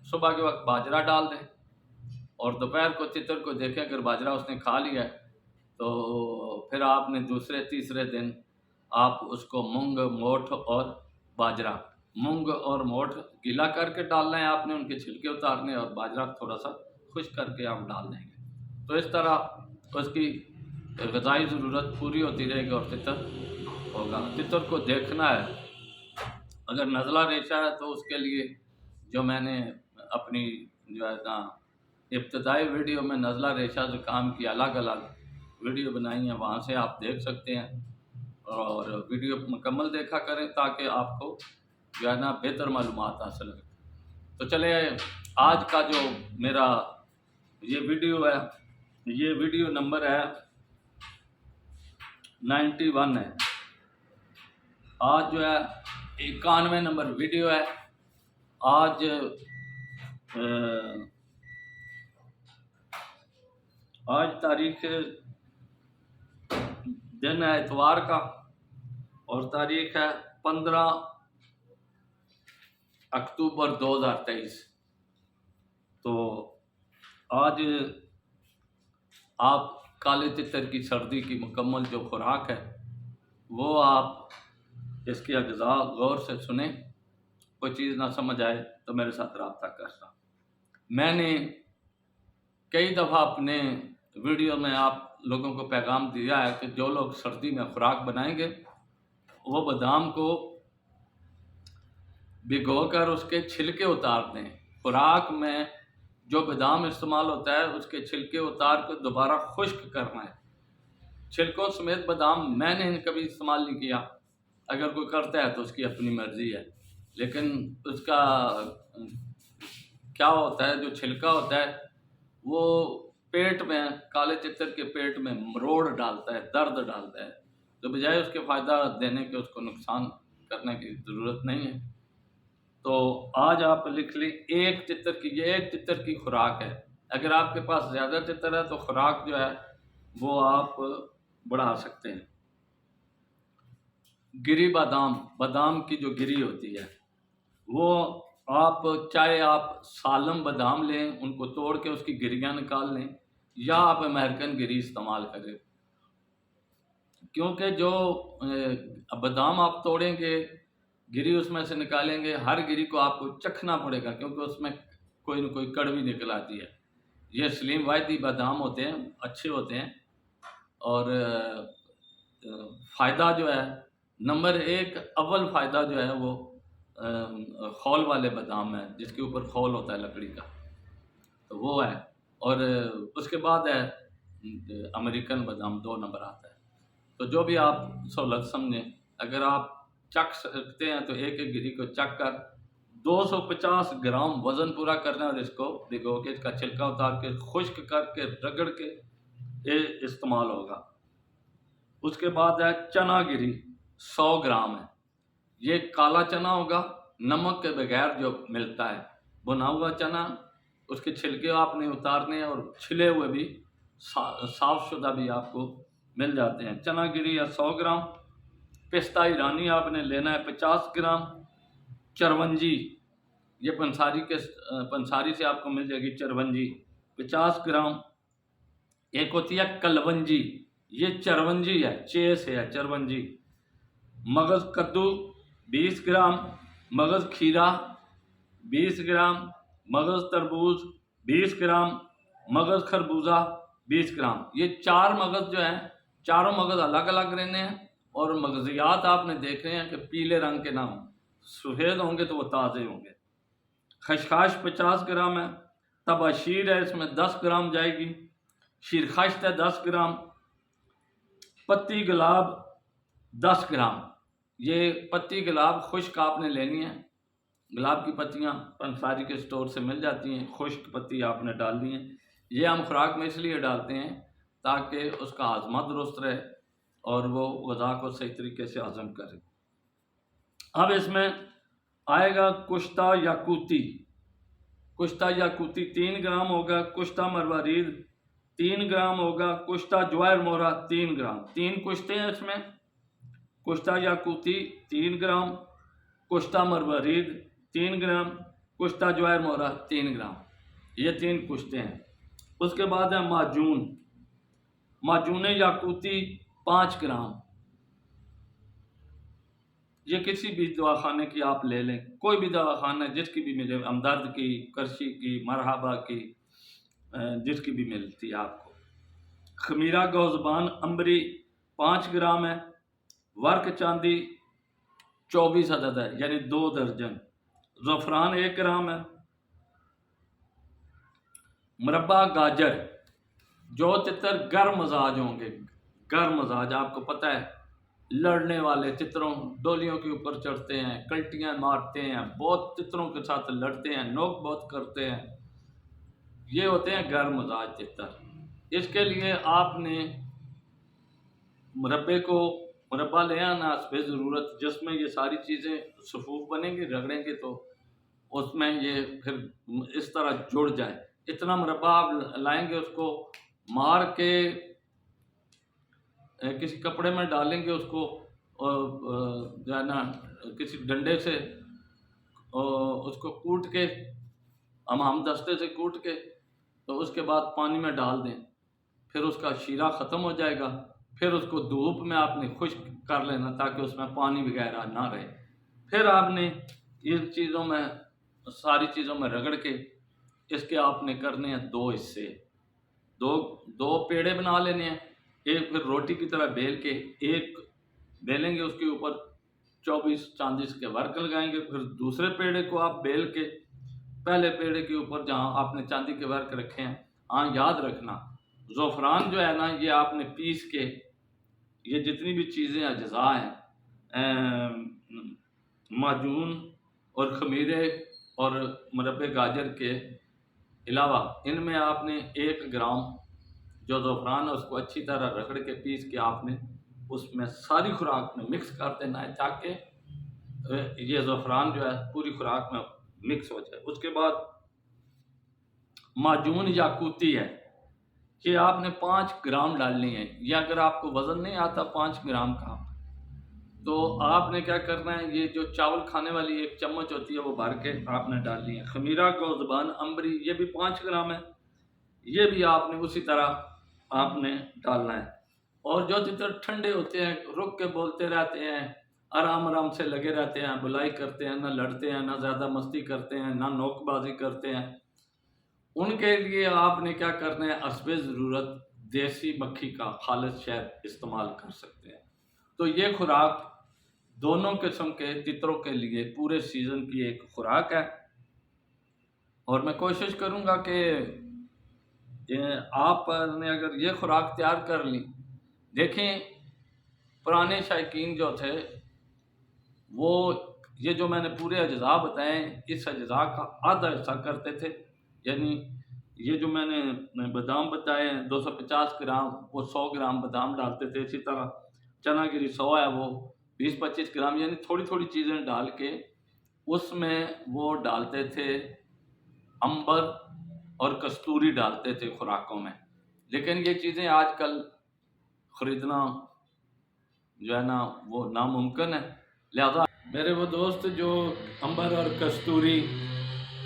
صبح کے وقت باجرہ ڈال دیں، اور دوپہر کو تتر کو دیکھیں اگر باجرہ اس نے کھا لیا ہے تو پھر آپ نے دوسرے تیسرے دن آپ اس کو مونگ، موٹ اور باجرہ، مونگ اور موٹ گیلا کر کے ڈالنا ہے آپ نے، ان کے چھلکے اتارنے، اور باجرہ تھوڑا سا خشک کر کے آپ ڈال دیں گے، تو اس طرح اس کی غذائی ضرورت پوری ہوتی رہے گی اور تتر ہوگا۔ تتر کو دیکھنا ہے، اگر نزلہ ریشہ ہے تو اس کے لیے جو میں نے اپنی جو ہے نا ابتدائی ویڈیو میں نزلہ ریشہ زکام کی الگ الگ ویڈیو بنائی ہیں، وہاں سے آپ دیکھ سکتے ہیں، اور ویڈیو مکمل دیکھا کریں تاکہ آپ کو جو ہے نا بہتر معلومات حاصل ہو۔ تو چلے آج کا جو میرا یہ ویڈیو ہے، یہ ویڈیو نمبر ہے 91 ہے، آج جو ہے 91 نمبر ویڈیو ہے۔ آج تاریخ دن ہے اتوار کا، اور تاریخ ہے 15 اکتوبر 2023۔ تو آج آپ کالے تتر کی سردی کی مکمل جو خوراک ہے وہ آپ اس کی اجزاء غور سے سنیں، کوئی چیز نہ سمجھ آئے تو میرے ساتھ رابطہ کرنا۔ میں نے کئی دفعہ اپنے ویڈیو میں آپ لوگوں کو پیغام دیا ہے کہ جو لوگ سردی میں خوراک بنائیں گے وہ بادام کو بھگو کر اس کے چھلکے اتار دیں۔ خوراک میں جو بادام استعمال ہوتا ہے اس کے چھلکے اتار کر دوبارہ خشک کرنا ہے۔ چھلکوں سمیت بادام میں نے کبھی استعمال نہیں کیا، اگر کوئی کرتا ہے تو اس کی اپنی مرضی ہے، لیکن اس کا کیا ہوتا ہے، جو چھلکا ہوتا ہے وہ پیٹ میں، کالے تتر کے پیٹ میں مروڑ ڈالتا ہے، درد ڈالتا ہے، تو بجائے اس کے فائدہ دینے کے اس کو نقصان کرنے کی ضرورت نہیں ہے۔ تو آج آپ لکھ لیں ایک تتر کی، یہ ایک تتر کی خوراک ہے۔ اگر آپ کے پاس زیادہ تتر ہے تو خوراک جو ہے وہ آپ بڑھا سکتے ہیں۔ گری بادام، بادام کی جو گری ہوتی ہے وہ آپ چاہے آپ سالم بادام لیں، ان کو توڑ کے اس کی گریاں نکال لیں، یا آپ امریکن گری استعمال کریں، کیونکہ جو بادام آپ توڑیں گے، گری اس میں سے نکالیں گے، ہر گری کو آپ کو چکھنا پڑے گا، کیونکہ اس میں کوئی نہ کوئی کڑوی نکل آتی ہے۔ یہ سلیم وائدی بادام ہوتے ہیں، اچھے ہوتے ہیں، اور فائدہ جو ہے نمبر ایک، اول فائدہ جو ہے وہ خول والے بادام ہے، جس کے اوپر خول ہوتا ہے لکڑی کا، تو وہ ہے، اور اس کے بعد ہے امریکن بادام 2 نمبر آتا ہے۔ تو جو بھی آپ سہولت سمجھیں، اگر آپ چکھ سکتے ہیں تو ایک ایک گری کو چکھ کر 250 گرام وزن پورا کرنا ہے، اور اس کو بھگو کے اس کا چھلکا اتار کے خشک کر کے رگڑ کے یہ استعمال ہوگا۔ اس کے بعد ہے چنا گری 100 گرام ہے، یہ کالا چنا ہوگا، نمک کے بغیر جو ملتا ہے، بنا ہوا چنا، اس کے چھلکے آپ نے اتارنے ہیں، اور چھلے ہوئے بھی صاف شدہ بھی آپ کو مل جاتے ہیں۔ چنا گری یا 100 گرام، پستہ ایرانی آپ نے لینا ہے 50 گرام، چرونجی، یہ پنساری سے آپ کو مل جائے گی چرونجی 50 گرام، ایک ہوتی ہے کلونجی، یہ چرونجی ہے، چے سے ہے چرونجی، مغز کدو 20 گرام، مغز کھیرا 20 گرام، مغز تربوز 20 گرام، مغز خربوزہ 20 گرام۔ یہ 4 مغز جو ہیں، چاروں مغز الگ الگ رہنے ہیں، اور مغزیات آپ نے دیکھ رہے ہیں کہ پیلے رنگ کے نہ ہوں، سفید ہوں گے تو وہ تازے ہوں گے۔ خشخاش 50 گرام ہے، تباشیر ہے، اس میں 10 گرام جائے گی، شیرخشت ہے 10 گرام، پتی گلاب 10 گرام۔ یہ پتی گلاب خشک آپ نے لینی ہے، گلاب کی پتیاں پنساری کے سٹور سے مل جاتی ہیں، خشک پتی آپ نے ڈالنی ہے۔ یہ ہم خوراک میں اس لیے ڈالتے ہیں تاکہ اس کا ہاضمہ درست رہے اور وہ غذا کو صحیح طریقے سے ہضم کرے۔ اب اس میں آئے گا کشتہ یاقوتی، کشتہ یاقوتی 3 گرام ہوگا، کشتہ مروارید 3 گرام ہوگا، کشتہ جوائر مورا 3 گرام، 3 کشتے ہیں اس میں، کشتہ یاقوتی 3 گرام، کشتہ مروارید 3 گرام، کشتہ جوار مورا 3 گرام، یہ 3 کشتے ہیں۔ اس کے بعد ہے معجون یاقوتی 5 گرام، یہ کسی بھی دواخانے کی آپ لے لیں، کوئی بھی دواخانہ جس کی بھی ملے، ہمدرد کی، کرشی کی، مرحبا کی، جس کی بھی ملتی ہے آپ کو۔ خمیرہ گوزبان امبری 5 گرام ہے، ورق چاندی 24 عدد ہے یعنی 2 درجن، زعفران 1 گرام ہے، مربع گاجر، جو تتر گرم مزاج ہوں گے، گرم مزاج آپ کو پتہ ہے، لڑنے والے تتروں ڈولیوں کے اوپر چڑھتے ہیں، کلٹیاں مارتے ہیں، بہت تتروں کے ساتھ لڑتے ہیں، نوک بہت کرتے ہیں، یہ ہوتے ہیں گرم مزاج تتر۔ اس کے لیے آپ نے مربع لے آنا حسب ضرورت، جس میں یہ ساری چیزیں صفوف بنیں گی، رگڑیں گے تو اس میں یہ پھر اس طرح جڑ جائے۔ اتنا مربع آپ لائیں گے، اس کو مار کے کسی کپڑے میں ڈالیں گے، اس کو جو ہے نا کسی ڈنڈے سے اس کو کوٹ کے، ہم دستے سے کوٹ کے، تو اس کے بعد پانی میں ڈال دیں، پھر اس کا شیرہ ختم ہو جائے گا، پھر اس کو دھوپ میں آپ نے خشک کر لینا تاکہ اس میں پانی وغیرہ نہ رہے۔ پھر آپ نے ان چیزوں میں، ساری چیزوں میں رگڑ کے اس کے آپ نے کرنے ہیں 2 حصے، دو پیڑے بنا لینے ہیں، ایک پھر روٹی کی طرح بیل کے، ایک بیلیں گے اس کے اوپر 24 چاندس کے ورق لگائیں گے، پھر دوسرے پیڑے کو آپ بیل کے پہلے پیڑے کے اوپر جہاں آپ نے چاندی کے ورق رکھے ہیں، ہاں یاد رکھنا زعفران جو ہے نا، یہ آپ نے پیس کے، یہ جتنی بھی چیزیں اجزاء ہیں، معجون اور خمیرے اور مربع گاجر کے علاوہ، ان میں آپ نے 1 گرام جو زعفران ہے اس کو اچھی طرح رگڑ کے پیس کے آپ نے اس میں ساری خوراک میں مکس کر دینا ہے تاکہ یہ زعفران جو ہے پوری خوراک میں مکس ہو جائے۔ اس کے بعد معجون یاقوتی ہے، یہ آپ نے 5 گرام ڈالنی ہے، یا اگر آپ کو وزن نہیں آتا 5 گرام کا، تو آپ نے کیا کرنا ہے، یہ جو چاول کھانے والی 1 چمچ ہوتی ہے وہ بھر کے آپ نے ڈالنی ہے۔ خمیرہ گوزبان امبری، یہ بھی 5 گرام ہے، یہ بھی آپ نے اسی طرح آپ نے ڈالنا ہے۔ اور جو تتر ٹھنڈے ہوتے ہیں، رک کے بولتے رہتے ہیں، آرام سے لگے رہتے ہیں، بلائی کرتے ہیں، نہ لڑتے ہیں، نہ زیادہ مستی کرتے ہیں، نہ نوک بازی کرتے ہیں، ان کے لیے آپ نے کیا کرنا ہے، حسب ضرورت دیسی مکھی کا خالص شہد استعمال کر سکتے ہیں۔ تو یہ خوراک دونوں قسم کے تتروں کے لیے پورے سیزن کی ایک خوراک ہے، اور میں کوشش کروں گا کہ آپ نے اگر یہ خوراک تیار کر لی، دیکھیں پرانے شائقین جو تھے وہ یہ جو میں نے پورے اجزاء بتائے، اس اجزاء کا آدھا حصہ کرتے تھے، یعنی یہ جو میں نے بادام بتائے ہیں 250 گرام، وہ 100 گرام بادام ڈالتے تھے، اسی طرح چنا گری 100 ہے، وہ 20-25 گرام، یعنی تھوڑی تھوڑی چیزیں ڈال کے اس میں وہ ڈالتے تھے امبر اور کستوری ڈالتے تھے خوراکوں میں۔ لیکن یہ چیزیں آج کل خریدنا جو ہے نا وہ ناممکن ہے، لہذا میرے وہ دوست جو امبر اور کستوری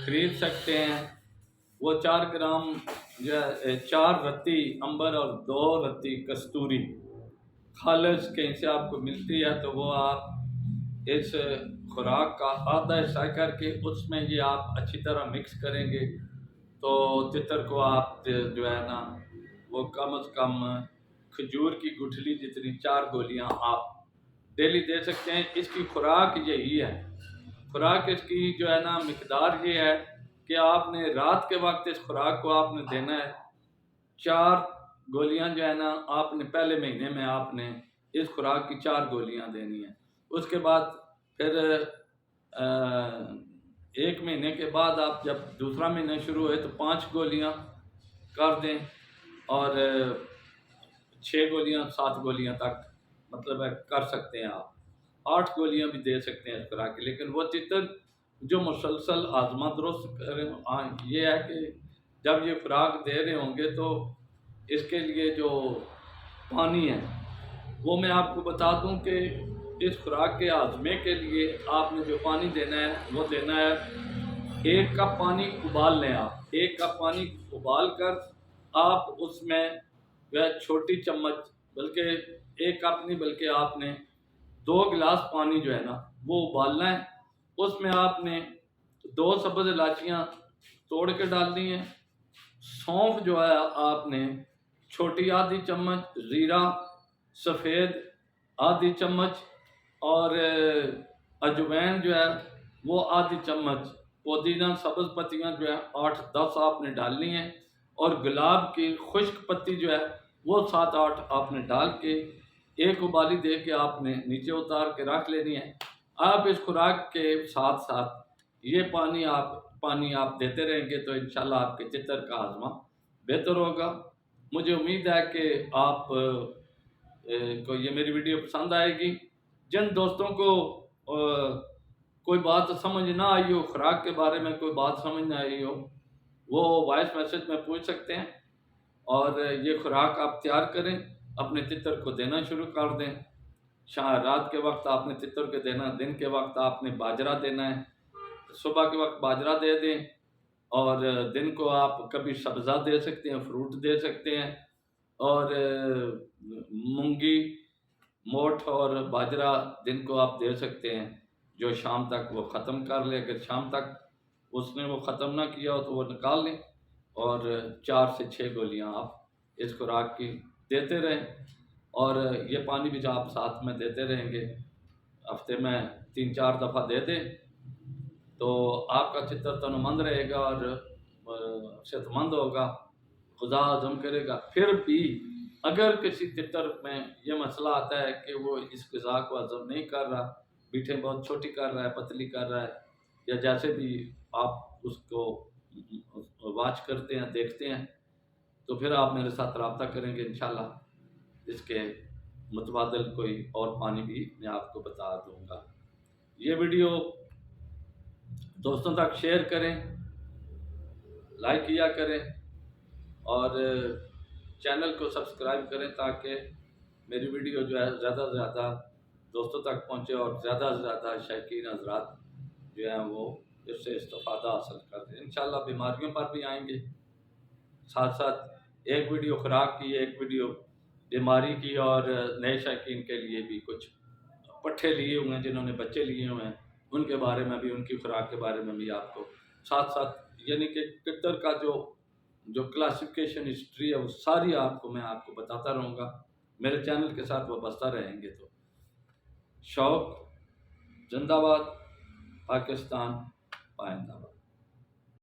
خرید سکتے ہیں، وہ 4 گرام 4 رتی امبر اور 2 رتی کستوری خالص کہیں سے آپ کو ملتی ہے، تو وہ آپ اس خوراک کا آدھا حصہ کر کے اس میں یہ آپ اچھی طرح مکس کریں گے، تو تتر کو آپ جو ہے نا وہ کم از کم کھجور کی گٹھلی جتنی 4 گولیاں آپ ڈیلی دے سکتے ہیں۔ اس کی خوراک یہی ہے، خوراک اس کی جو ہے نا مقدار یہ ہے کہ آپ نے رات کے وقت اس خوراک کو آپ نے دینا ہے 4 گولیاں جو ہے نا، آپ نے پہلے مہینے میں آپ نے اس خوراک کی 4 گولیاں دینی ہیں، اس کے بعد پھر 1 مہینے کے بعد آپ جب دوسرا مہینہ شروع ہوئے تو 5 گولیاں کر دیں، اور 6 گولیاں 7 گولیاں تک مطلب ہے کر سکتے ہیں، آپ 8 گولیاں بھی دے سکتے ہیں اس خوراک کی۔ لیکن وہ تتر جو مسلسل آزما درست کریں، یہ ہے کہ جب یہ خوراک دے رہے ہوں گے تو اس کے لیے جو پانی ہے وہ میں آپ کو بتا دوں کہ اس خوراک کے ہاضمے کے لیے آپ نے جو پانی دینا ہے وہ دینا ہے 1 کپ پانی ابال لیں آپ، 1 کپ پانی ابال کر آپ اس میں جو ہے چھوٹی چمچ، بلکہ 1 کپ نہیں بلکہ آپ نے 2 گلاس پانی جو ہے نا وہ ابالنا ہے. اس میں آپ نے 2 سبز الائچیاں توڑ کے ڈال دی ہیں، سونف جو ہے آپ نے چھوٹی آدھی چمچ، زیرہ سفید آدھی چمچ، اور اجوین جو ہے وہ آدھی چمچ، پودینہ سبز پتیاں جو ہے 8-10 آپ نے ڈالنی ہیں، اور گلاب کی خشک پتی جو ہے وہ 7-8 آپ نے ڈال کے 1 ابالی دے کے آپ نے نیچے اتار کے رکھ لینی ہے. آپ اس خوراک کے ساتھ ساتھ یہ پانی آپ دیتے رہیں گے تو انشاءاللہ آپ کے تتر کا ہاضمہ بہتر ہوگا. مجھے امید ہے کہ آپ کو یہ میری ویڈیو پسند آئے گی. جن دوستوں کو کوئی بات سمجھ نہ آئی ہو، خوراک کے بارے میں کوئی بات سمجھ نہ آئی ہو، وہ وائس میسج میں پوچھ سکتے ہیں، اور یہ خوراک آپ تیار کریں، اپنے تتر کو دینا شروع کر دیں. رات کے وقت آپ نے تتر کو دینا، دن کے وقت آپ نے باجرہ دینا ہے. صبح کے وقت باجرہ دے دیں، اور دن کو آپ کبھی سبزہ دے سکتے ہیں، فروٹ دے سکتے ہیں، اور مونگی موٹ اور باجرہ دن کو آپ دے سکتے ہیں. جو شام تک وہ ختم کر لے، اگر شام تک اس نے وہ ختم نہ کیا ہو تو وہ نکال لیں، اور 4 سے 6 گولیاں آپ اس خوراک کی دیتے رہیں. اور یہ پانی بھی جو آپ ساتھ میں دیتے رہیں گے، ہفتے میں 3-4 دفعہ دے دیں، تو آپ کا چتر تنمند رہے گا اور صحت مند ہوگا، خدا ہضم کرے گا. پھر بھی اگر کسی تتر میں یہ مسئلہ آتا ہے کہ وہ اس غذا کو ہضم نہیں کر رہا، میٹھے بہت چھوٹی کر رہا ہے، پتلی کر رہا ہے، یا جیسے بھی آپ اس کو واچ کرتے ہیں، دیکھتے ہیں، تو پھر آپ میرے ساتھ رابطہ کریں گے. انشاءاللہ اس کے متبادل کوئی اور پانی بھی میں آپ کو بتا دوں گا. یہ ویڈیو دوستوں تک شیئر کریں، لائک کیا کریں، اور چینل کو سبسکرائب کریں تاکہ میری ویڈیو جو ہے زیادہ سے زیادہ دوستوں تک پہنچے، اور زیادہ سے زیادہ شائقین حضرات جو ہیں وہ اس سے استفادہ حاصل کریں. انشاءاللہ بیماریوں پر بھی آئیں گے، ساتھ ساتھ ایک ویڈیو خوراک کی، ایک ویڈیو بیماری کی، اور نئے شائقین کے لیے بھی کچھ پٹھے لیے ہوئے ہیں جنہوں نے بچے لیے ہوئے ہیں، ان کے بارے میں بھی، ان کی خوراک کے بارے میں بھی آپ کو ساتھ ساتھ، یعنی کہ تتر کا جو کلاسیفیکیشن ہسٹری ہے وہ ساری میں آپ کو بتاتا رہوں گا. میرے چینل کے ساتھ وابستہ رہیں گے تو. شوق زندہ باد، پاکستان پائندہ.